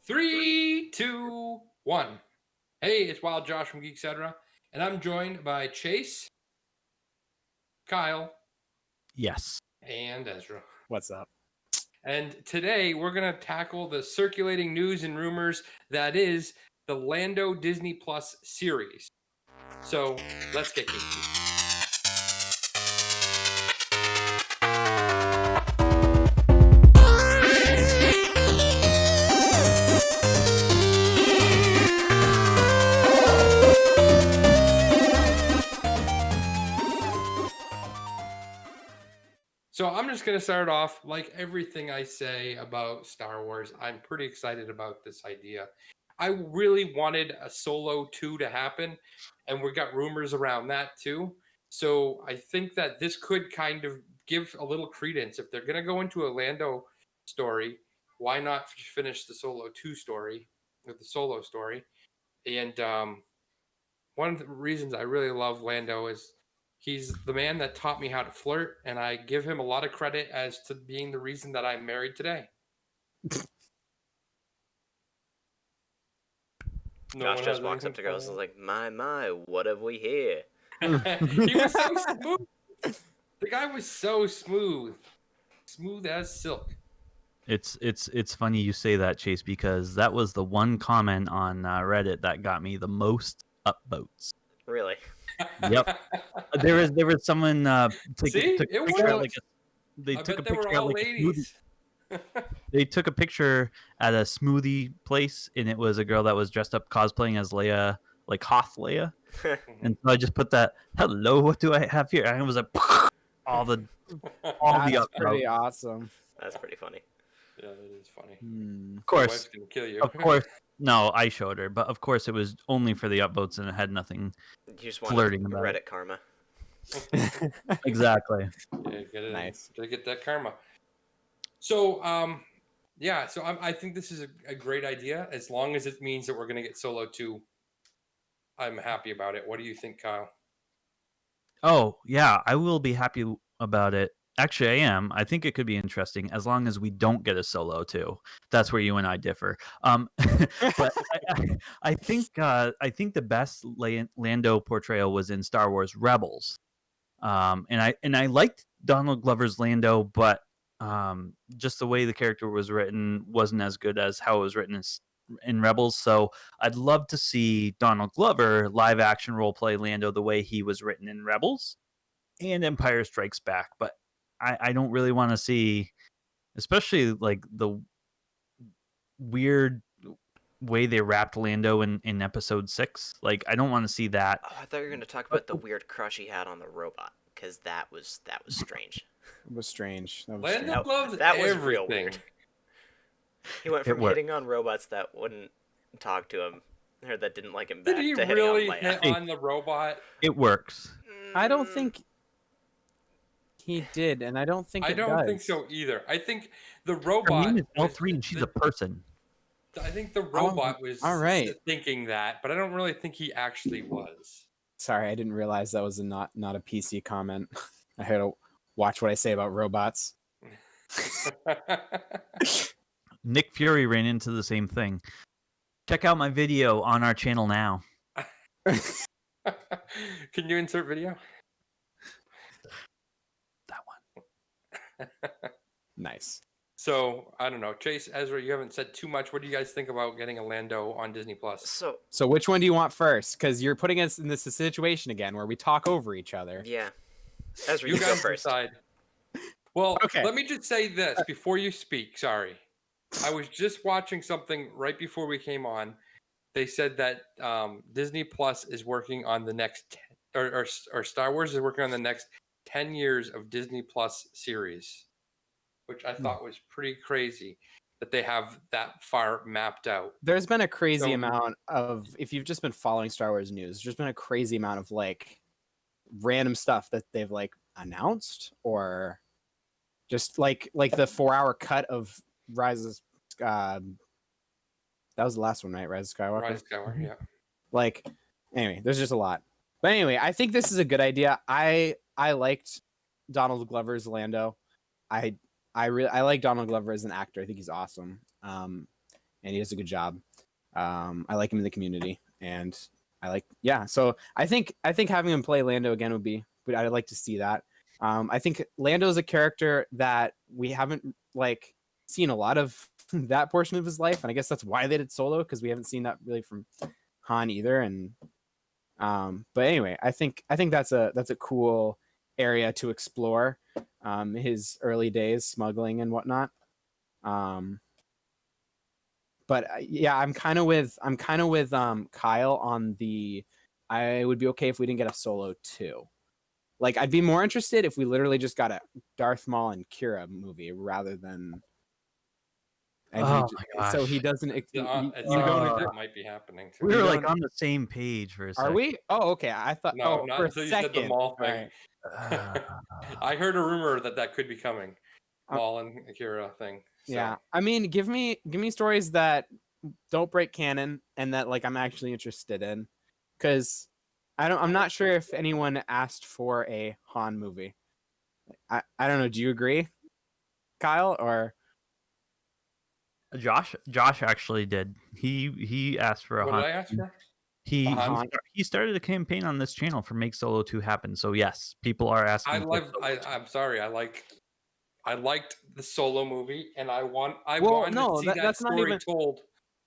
Three, two, one. Hey, it's Wild Josh from Geek-Cetera, and I'm joined by Chase, Kyle, Yes. and Ezra. What's up? And today we're going to tackle the circulating news and rumors that is the Lando Disney Plus series. So let's get geeky. So I'm just going to start off like everything I say about Star Wars. I'm pretty excited about this idea. I really wanted a Solo 2 to happen, and we got rumors around that too. So I think that this could kind of give a little credence. If they're going to go into a Lando story, why not finish the Solo 2 story with the Solo story? And one of the reasons I really love Lando is he's the man that taught me how to flirt, and I give him a lot of credit as to being the reason that I'm married today. Josh just walks up to girls and is like, my, what have we here? He was so smooth. The guy was so smooth. Smooth as silk. It's funny you say that, Chase, because that was the one comment on Reddit that got me the most upvotes. Really? Yep. there was someone took a picture at, they took a picture at like a smoothie. They took a picture at a smoothie place, and it was a girl that was dressed up cosplaying as Leia, like Hoth Leia. And so I just put that, hello, what do I have here? And it was like all the That's pretty awesome. That's pretty funny. Yeah, it is funny. Of course. Your wife's gonna kill you. Of course. No, I showed her, but of course it was only for the upvotes, and it had nothing You just want flirting about Reddit it. karma. Exactly. Yeah, get it. Nice. To get that karma. So, I think this is a great idea. As long as it means that we're going to get Solo 2, I'm happy about it. What do you think, Kyle? Oh, yeah, I will be happy about it. Actually, I am. I think it could be interesting as long as we don't get a Solo 2. That's where you and I differ. But I think the best Lando portrayal was in Star Wars Rebels. And I liked Donald Glover's Lando, but just the way the character was written wasn't as good as how it was written in Rebels. So I'd love to see Donald Glover live action role play Lando the way he was written in Rebels and Empire Strikes Back. But I don't really want to see, especially like the weird way they wrapped Lando in episode 6. Like, I don't want to see that. Oh, I thought you were going to talk about the weird crush he had on the robot, because that was strange. It was strange. Lando loves that was everything. real weird. He went from hitting on robots that wouldn't talk to him, or that didn't like him back, Did he to really hitting on Leia. hit on the robot? It works. I don't think he did, and I don't think I don't think so either. I think the robot. Her name is L3, and she's a person. I think the robot was all right. thinking that, but I don't really think he actually was. Sorry, I didn't realize that was not a PC comment. I had to watch what I say about robots. Nick Fury ran into the same thing. Check out my video on our channel now. Can you insert video? That one. Nice. So, I don't know. Chase, Ezra, you haven't said too much. What do you guys think about getting a Lando on Disney Plus? So which one do you want first? Because you're putting us in this situation again where we talk over each other. Yeah. Ezra, you go guys first. decide. Well, okay. Let me just say this before you speak. Sorry. I was just watching something right before we came on. They said that Disney Plus is working on the next, or Star Wars is working on the next 10 years of Disney Plus series, which I thought was pretty crazy that they have that far mapped out. There's been a crazy amount of, if you've just been following Star Wars news, there's been a crazy amount of like random stuff that they've like announced, or just like the 4-hour cut of Rise of that was the last one, right? Rise of Skywalker. Rise of Skywalker, yeah. Like, anyway, there's just a lot. But anyway, I think this is a good idea. I liked Donald Glover's Lando. I like Donald Glover as an actor. I think he's awesome. and he does a good job. I like him in the community, and so I think having him play Lando again would be, but I'd like to see that. I think Lando is a character that we haven't like seen a lot of that portion of his life, and I guess that's why they did Solo, because we haven't seen that really from Han either. And but anyway, I think that's a cool area to explore, his early days smuggling and whatnot. But yeah, I'm kind of with Kyle on the. I would be okay if we didn't get a Solo 2. Like, I'd be more interested if we literally just got a Darth Maul and Kira movie rather than. And Oh my gosh! so he doesn't. It You sounds don't. like that might be happening too. We were You like don't- on the same page for a Are second. we? Oh, okay. I thought. No, oh, not for a until you second. said the Maul thing. Right. I heard a rumor that could be coming. Uh, Maul and Akira thing. So. Yeah, I mean, give me stories that don't break canon and that like I'm actually interested in, because I'm not sure if anyone asked for a Han movie. I don't know. Do you agree, Kyle? Or Josh actually did. He asked for a What Han. did I ask for? He started a campaign on this channel for Make Solo 2 happen. So yes, people are asking. I'm sorry. I liked the Solo movie, and I wanted no, to see that that's not story even. told.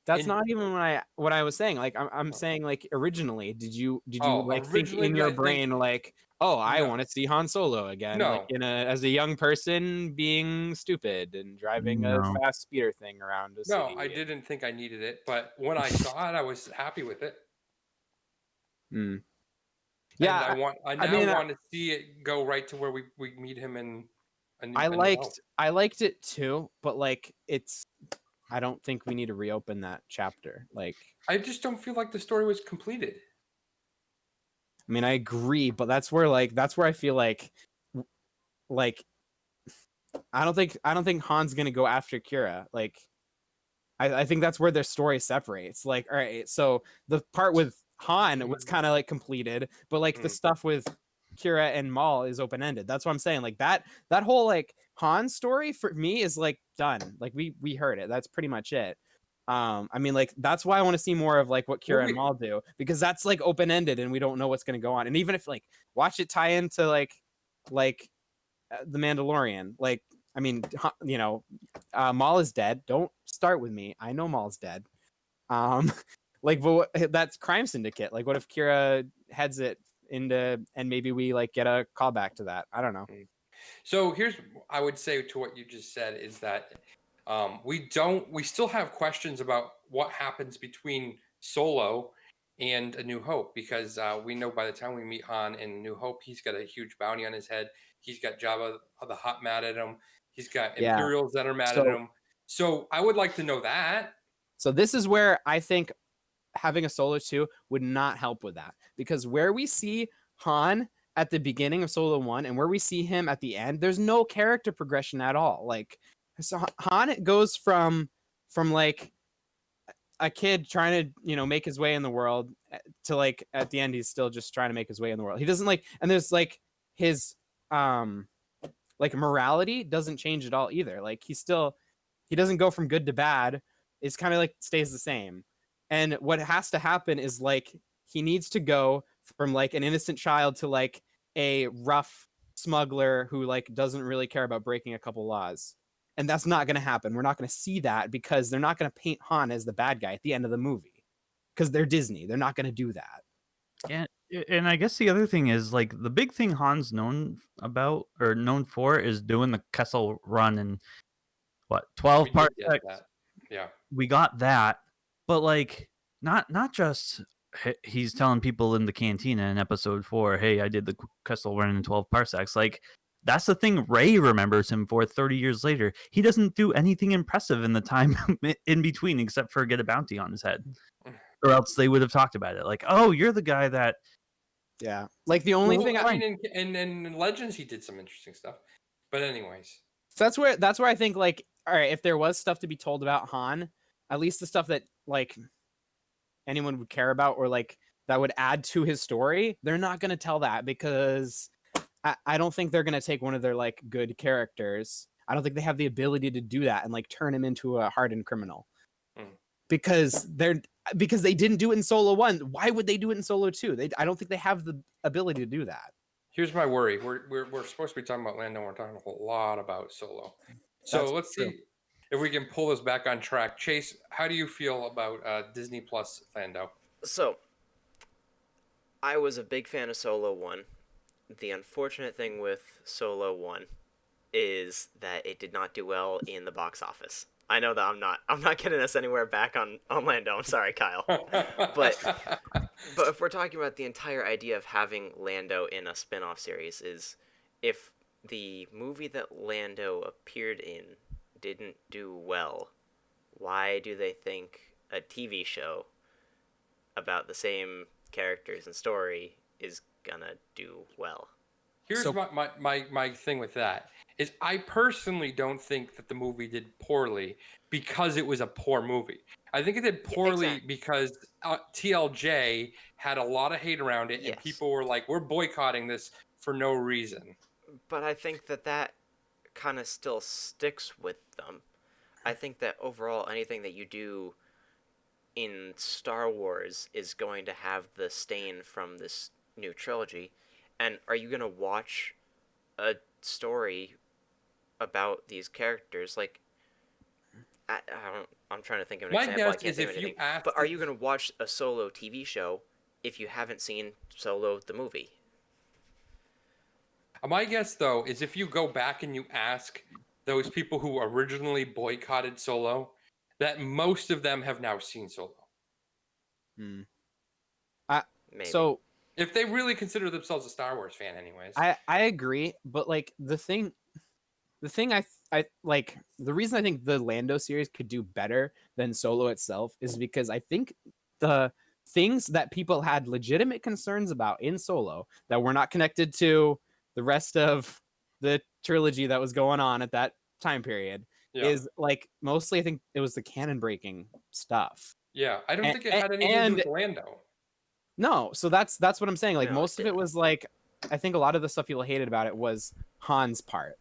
That's not even what I was saying. Like I'm saying, like originally, did you like think originally, in your I think- brain like, oh, I No. want to see Han Solo again, like No. as a young person being stupid and driving a No. fast speeder thing around a No, city. I didn't think I needed it, but when I saw it, I was happy with it. Hmm. And Yeah, I want to see it go right to where we meet him in. I liked it too, but like I don't think we need to reopen that chapter. Like, I just don't feel like the story was completed. I mean, I agree, but that's where I feel like I don't think Han's gonna go after Kira. Like, I think that's where their story separates. Like, all right, so the part with Han was kind of like completed, but like the stuff with Kira and Maul is open ended. That's what I'm saying. Like that whole like Han story for me is like done. Like we heard it. That's pretty much it. I mean, like that's why I want to see more of like what Kira and Maul do, because that's like open ended and we don't know what's gonna go on. And even if like watch it tie into like the Mandalorian, like. I mean, you know, Maul is dead. Don't start with me. I know Maul's dead. Like, but that's Crime Syndicate. Like, what if Kira heads it into, and maybe we like get a callback to that? I don't know. So here's, I would say to what you just said is that we still have questions about what happens between Solo and A New Hope, because we know by the time we meet Han in New Hope, he's got a huge bounty on his head. He's got Jabba the Hutt mad at him. He's got Imperials that are mad at him. So I would like to know that. So this is where I think having a Solo 2 would not help with that, because where we see Han at the beginning of Solo 1 and where we see him at the end, there's no character progression at all. Like, so Han goes from like a kid trying to, you know, make his way in the world to like at the end he's still just trying to make his way in the world. He doesn't like, and there's like his like morality doesn't change at all either. Like he doesn't go from good to bad. It's kind of like stays the same. And what has to happen is like he needs to go from like an innocent child to like a rough smuggler who like doesn't really care about breaking a couple laws. And that's not going to happen. We're not going to see that because they're not going to paint Han as the bad guy at the end of the movie, because they're Disney. They're not going to do that. And I guess the other thing is like the big thing Han's known for is doing the Kessel Run and what 12 parsecs. Yeah, we got that, but like not just he's telling people in the cantina in episode 4, hey, I did the Kessel Run in 12 parsecs. Like that's the thing Rey remembers him for 30 years later. He doesn't do anything impressive in the time in between except for get a bounty on his head. Or else they would have talked about it. Like, oh, you're the guy that. Yeah. Like the only thing I mean, in Legends, he did some interesting stuff. But anyways. So that's where I think like, all right, if there was stuff to be told about Han, at least the stuff that like anyone would care about or like that would add to his story, they're not going to tell that, because I don't think they're going to take one of their like good characters. I don't think they have the ability to do that and like turn him into a hardened criminal. because they didn't do it in Solo 1. Why would they do it in Solo 2? I don't think they have the ability to do that. Here's my worry. We're supposed to be talking about Lando. We're talking a whole lot about Solo. So let's see if we can pull this back on track. Chase, how do you feel about Disney Plus Lando? So, I was a big fan of Solo 1. The unfortunate thing with Solo 1 is that it did not do well in the box office. I know that I'm not getting us anywhere back on Lando. I'm sorry, Kyle. But if we're talking about the entire idea of having Lando in a spin-off series, is if the movie that Lando appeared in didn't do well, why do they think a TV show about the same characters and story is gonna do well? Here's my thing with that is I personally don't think that the movie did poorly because it was a poor movie. I think it did poorly because TLJ had a lot of hate around it, and people were like, we're boycotting this for no reason. But I think that kind of still sticks with them. I think that overall, anything that you do in Star Wars is going to have the stain from this new trilogy. And are you going to watch a story about these characters? Like, I'm trying to think of an example. I can't think of anything. But are you going to watch a Solo TV show if you haven't seen Solo the movie? My guess, though, is if you go back and you ask those people who originally boycotted Solo, that most of them have now seen Solo. Maybe. So if they really consider themselves a Star Wars fan, anyways. I agree, but like the thing I like, the reason I think the Lando series could do better than Solo itself is because I think the things that people had legitimate concerns about in Solo that were not connected to the rest of the trilogy that was going on at that time period is like mostly, I think it was the canon breaking stuff. Yeah, I don't think it had anything to do with Lando. No, so that's what I'm saying. Like, most of it was like, I think a lot of the stuff people hated about it was Han's part.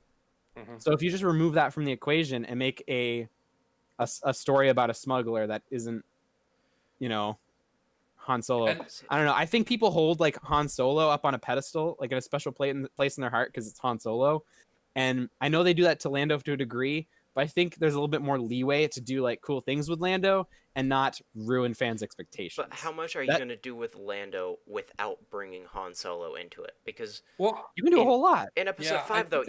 So if you just remove that from the equation and make a story about a smuggler that isn't, Han Solo, I don't know. I think people hold like Han Solo up on a pedestal, like in a special place in their heart because it's Han Solo. And I know they do that to Lando to a degree, but I think there's a little bit more leeway to do like cool things with Lando and not ruin fans' expectations. But how much are you going to do with Lando without bringing Han Solo into it? Because you can do a whole lot. In Episode 5, though,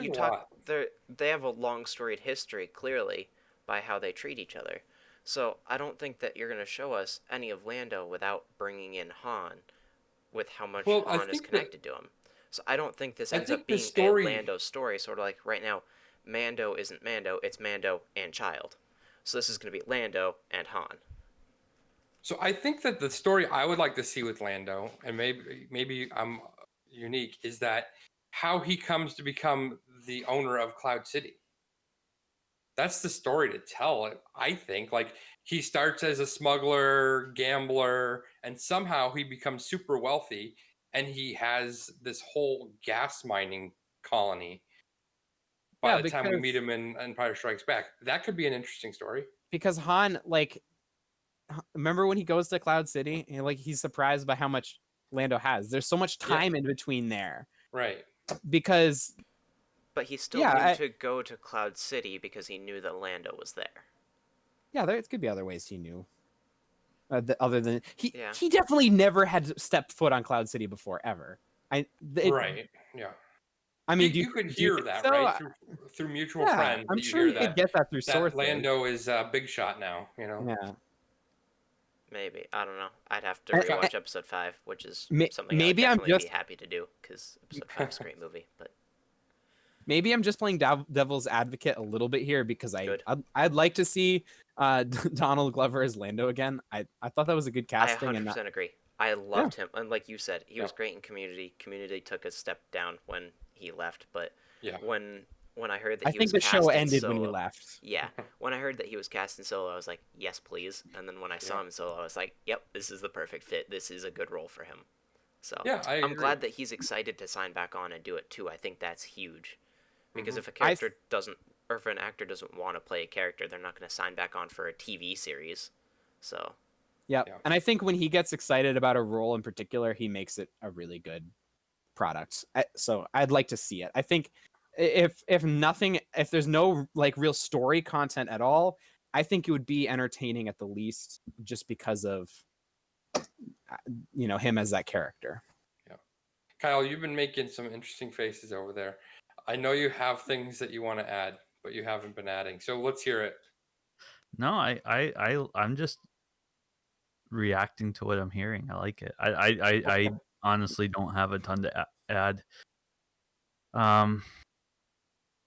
they have a long storied history, clearly, by how they treat each other. So I don't think that you're going to show us any of Lando without bringing in Han, with how much Han is connected to him. So I don't think this ends up being a Lando story, sort of like right now, Mando isn't Mando, it's Mando and Child. So this is going to be Lando and Han. So I think that the story I would like to see with Lando, and maybe I'm unique, is that how he comes to become the owner of Cloud City. That's the story to tell, I think. Like, he starts as a smuggler, gambler, and somehow he becomes super wealthy, and he has this whole gas mining colony by the time we meet him in Empire Strikes Back. That could be an interesting story. Because Han, like, remember when he goes to Cloud City and like he's surprised by how much Lando has. There's so much time in between there. Right. Because but he still knew to go to Cloud City because he knew that Lando was there. Yeah, there could be other ways he knew. Other than he definitely never had stepped foot on Cloud City before ever. Right. Yeah. I mean, you could hear that, right? Through mutual friends. I'm sure you could get that through sources. Lando is a big shot now, Yeah. Maybe. I don't know. I'd have to rewatch Episode 5, which is something maybe I'd definitely be happy to do, because Episode 5 is a great movie. But maybe I'm just playing devil's advocate a little bit here because I'd like to see Donald Glover as Lando again. I thought that was a good casting. I 100% agree. I loved him. And like you said, he was great in Community. Community took a step down when he left, but when I heard that he was cast in Solo... I think the show ended when he left. Yeah. When I heard that he was cast in Solo, I was like, yes, please. And then when I saw him in Solo, I was like, yep, this is the perfect fit. This is a good role for him. So I'm glad that he's excited to sign back on and do it, too. I think that's huge. Because if a character doesn't... Or if an actor doesn't want to play a character, they're not going to sign back on for a TV series. So Yeah. Yeah. And I think when he gets excited about a role in particular, he makes it a really good product. So I'd like to see it. I think if nothing, if there's no like real story content at all, I think it would be entertaining at the least, just because of him as that character. Yeah. Kyle, you've been making some interesting faces over there. I know you have things that you want to add, but you haven't been adding. So let's hear it. No, I'm just reacting to what I'm hearing. I like it. I honestly don't have a ton to add. I'm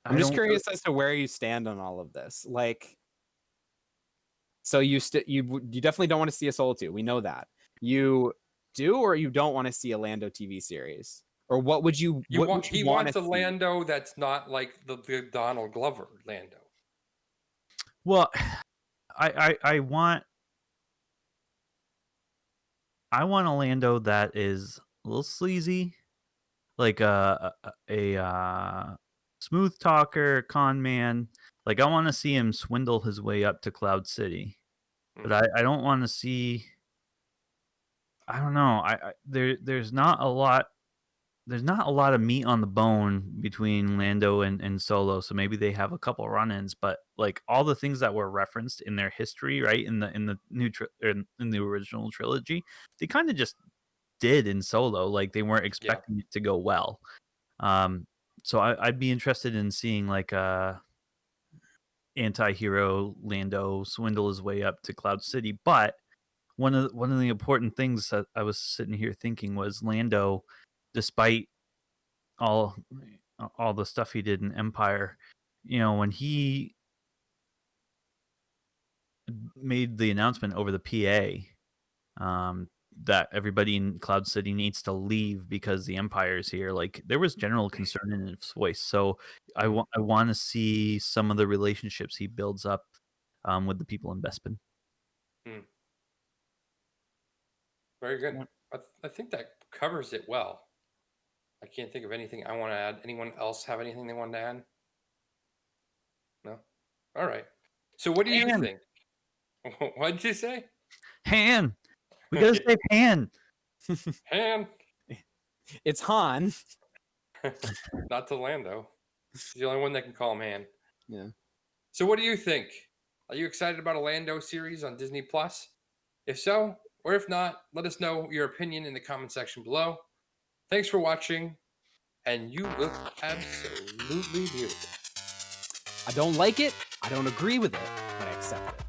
I just don't. curious as to where you stand on all of this. Like, so you definitely don't want to see a Solo 2. We know that. You do, or you don't want to see a Lando TV series? Or what would you He want wants to a see? Lando that's not like the Donald Glover Lando. Well, I want a Lando that is a little sleazy, like a smooth talker, con man. Like I want to see him swindle his way up to Cloud City, but I don't want to see. I don't know. There's not a lot. There's not a lot of meat on the bone between Lando and Solo, so maybe they have a couple run-ins. But like all the things that were referenced in their history, right in the in the original trilogy, they kind of just did in Solo. Like they weren't expecting it to go well. So I'd be interested in seeing like anti-hero Lando swindle his way up to Cloud City. But one of the important things that I was sitting here thinking was Lando, despite all the stuff he did in Empire, when he made the announcement over the PA, that everybody in Cloud City needs to leave because the Empire is here. Like there was general concern in his voice. So I want to see some of the relationships he builds up with the people in Bespin. Very good. I think that covers it well. I can't think of anything I want to add. Anyone else have anything they want to add? No? All right. So what do you Han. think? What did you say? Han. We gotta save Han. Han. It's Han. Not to Lando. He's the only one that can call him Han. Yeah. So what do you think? Are you excited about a Lando series on Disney Plus? If so, or if not, let us know your opinion in the comment section below. Thanks for watching, and you look absolutely beautiful. I don't like it. I don't agree with it, but I accept it.